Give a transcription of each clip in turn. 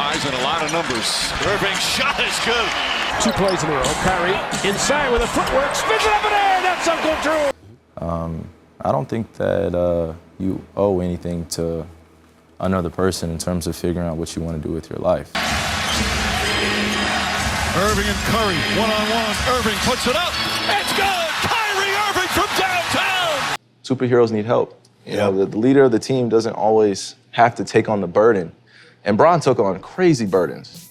ties and a lot of numbers. Irving shot is good. 2 plays in a row. Kyrie inside with a footwork, spins it up and in. That's Uncle Drew. I don't think that you owe anything to another person in terms of figuring out what you want to do with your life. Irving and Curry, one-on-one. Irving puts it up. It's good! Kyrie Irving from downtown! Superheroes need help. You know, the leader of the team doesn't always have to take on the burden. And Bron took on crazy burdens.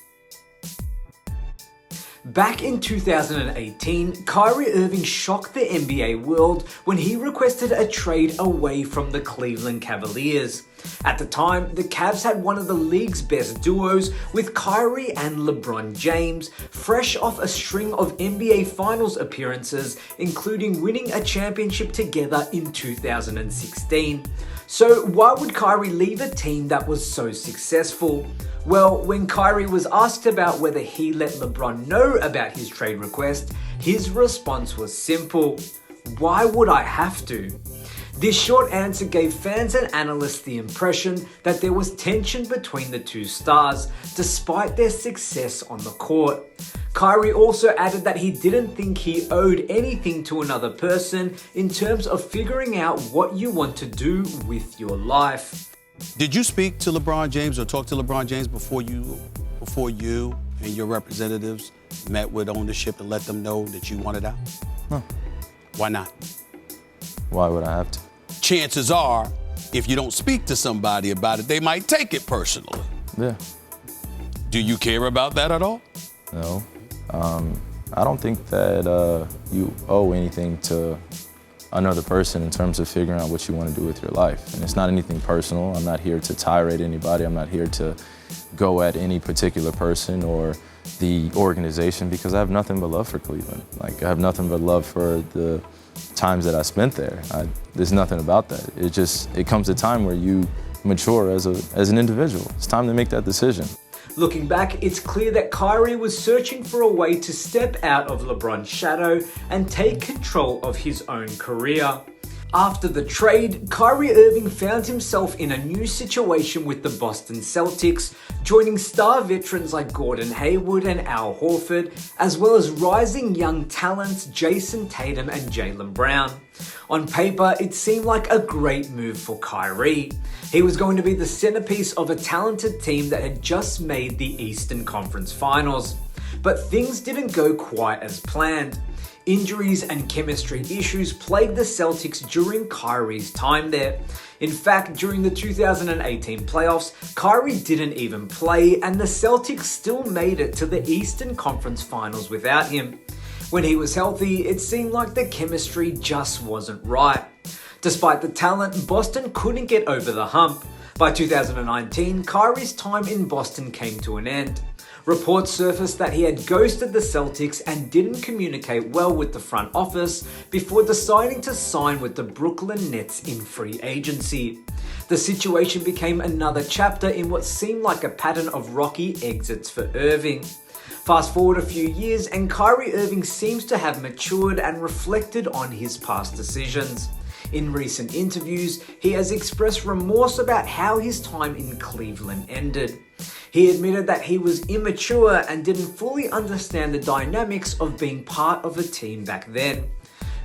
Back in 2018, Kyrie Irving shocked the NBA world when he requested a trade away from the Cleveland Cavaliers. At the time, the Cavs had one of the league's best duos with Kyrie and LeBron James, fresh off a string of NBA Finals appearances, including winning a championship together in 2016. So why would Kyrie leave a team that was so successful? Well, when Kyrie was asked about whether he let LeBron know about his trade request, his response was simple: "Why would I have to?" This short answer gave fans and analysts the impression that there was tension between the two stars, despite their success on the court. Kyrie also added that he didn't think he owed anything to another person in terms of figuring out what you want to do with your life. Did you speak to LeBron James or talk to LeBron James before you and your representatives met with ownership and let them know that you wanted out? No. Why not? Why would I have to? Chances are, if you don't speak to somebody about it, they might take it personally. Yeah. Do you care about that at all? No. I don't think that you owe anything to another person in terms of figuring out what you want to do with your life. And it's not anything personal. I'm not here to tirade anybody. I'm not here to go at any particular person or the organization, because I have nothing but love for Cleveland. Like, I have nothing but love for the times that I spent there. There's nothing about that. It comes a time where you mature as an individual. It's time to make that decision. Looking back, it's clear that Kyrie was searching for a way to step out of LeBron's shadow and take control of his own career. After the trade, Kyrie Irving found himself in a new situation with the Boston Celtics, joining star veterans like Gordon Hayward and Al Horford, as well as rising young talents Jason Tatum and Jaylen Brown. On paper, it seemed like a great move for Kyrie. He was going to be the centerpiece of a talented team that had just made the Eastern Conference Finals. But things didn't go quite as planned. Injuries and chemistry issues plagued the Celtics during Kyrie's time there. In fact, during the 2018 playoffs, Kyrie didn't even play, and the Celtics still made it to the Eastern Conference Finals without him. When he was healthy, it seemed like the chemistry just wasn't right. Despite the talent, Boston couldn't get over the hump. By 2019, Kyrie's time in Boston came to an end. Reports surfaced that he had ghosted the Celtics and didn't communicate well with the front office before deciding to sign with the Brooklyn Nets in free agency. The situation became another chapter in what seemed like a pattern of rocky exits for Irving. Fast forward a few years and Kyrie Irving seems to have matured and reflected on his past decisions. In recent interviews, he has expressed remorse about how his time in Cleveland ended. He admitted that he was immature and didn't fully understand the dynamics of being part of a team back then.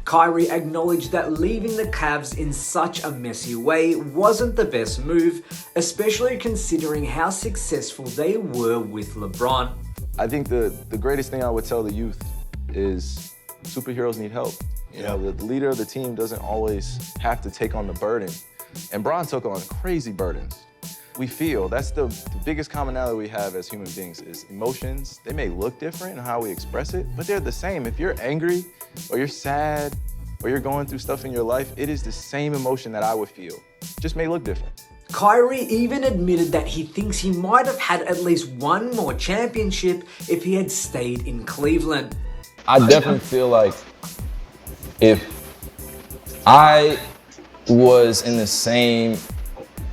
Kyrie acknowledged that leaving the Cavs in such a messy way wasn't the best move, especially considering how successful they were with LeBron. I think the greatest thing I would tell the youth is superheroes need help. You know, the leader of the team doesn't always have to take on the burden. And Bron took on crazy burdens. We feel, that's the biggest commonality we have as human beings is emotions. They may look different in how we express it, but they're the same. If you're angry or you're sad or you're going through stuff in your life, it is the same emotion that I would feel. Just may look different. Kyrie even admitted that he thinks he might have had at least one more championship if he had stayed in Cleveland. I definitely feel like if I was in the same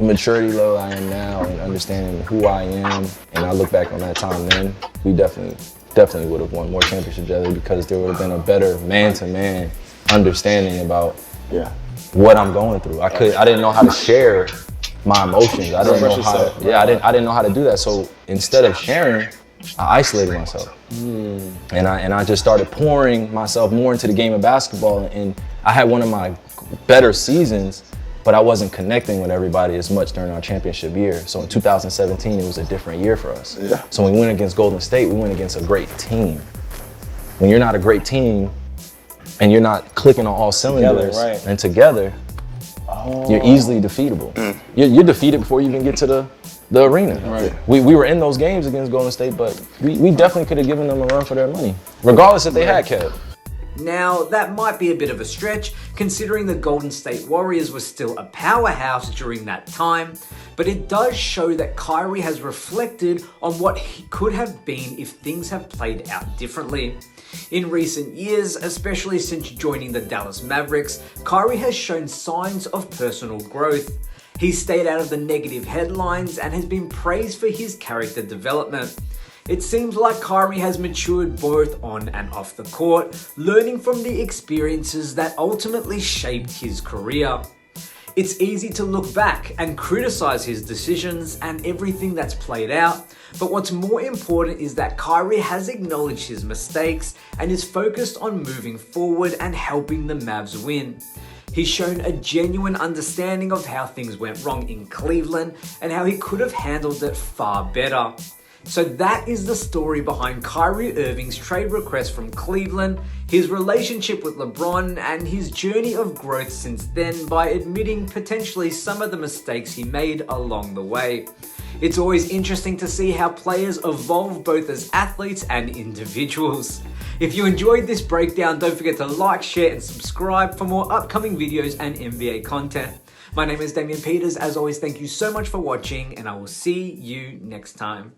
maturity level I am now and understanding who I am, and I look back on that time then, we definitely would have won more championships together, because there would have been a better man-to-man understanding about what I'm going through. I didn't know how to share my emotions. I didn't know how to, I didn't know how to do that. So instead of sharing, I isolated myself. And I just started pouring myself more into the game of basketball. And I had one of my better seasons, but I wasn't connecting with everybody as much during our championship year. So in 2017, it was a different year for us. Yeah. So when we went against Golden State, we went against a great team. When you're not a great team and you're not clicking on all cylinders and together, you're easily defeatable. You're defeated before you even get to the arena. Right. We were in those games against Golden State, but we definitely could have given them a run for their money, regardless if they had Kev. Now, that might be a bit of a stretch, considering the Golden State Warriors were still a powerhouse during that time, but it does show that Kyrie has reflected on what he could have been if things have played out differently. In recent years, especially since joining the Dallas Mavericks, Kyrie has shown signs of personal growth. He's stayed out of the negative headlines and has been praised for his character development. It seems like Kyrie has matured both on and off the court, learning from the experiences that ultimately shaped his career. It's easy to look back and criticize his decisions and everything that's played out, but what's more important is that Kyrie has acknowledged his mistakes and is focused on moving forward and helping the Mavs win. He's shown a genuine understanding of how things went wrong in Cleveland and how he could have handled it far better. So that is the story behind Kyrie Irving's trade request from Cleveland, his relationship with LeBron, and his journey of growth since then by admitting potentially some of the mistakes he made along the way. It's always interesting to see how players evolve both as athletes and individuals. If you enjoyed this breakdown, don't forget to like, share, and subscribe for more upcoming videos and NBA content. My name is Damian Peters. As always, thank you so much for watching, and I will see you next time.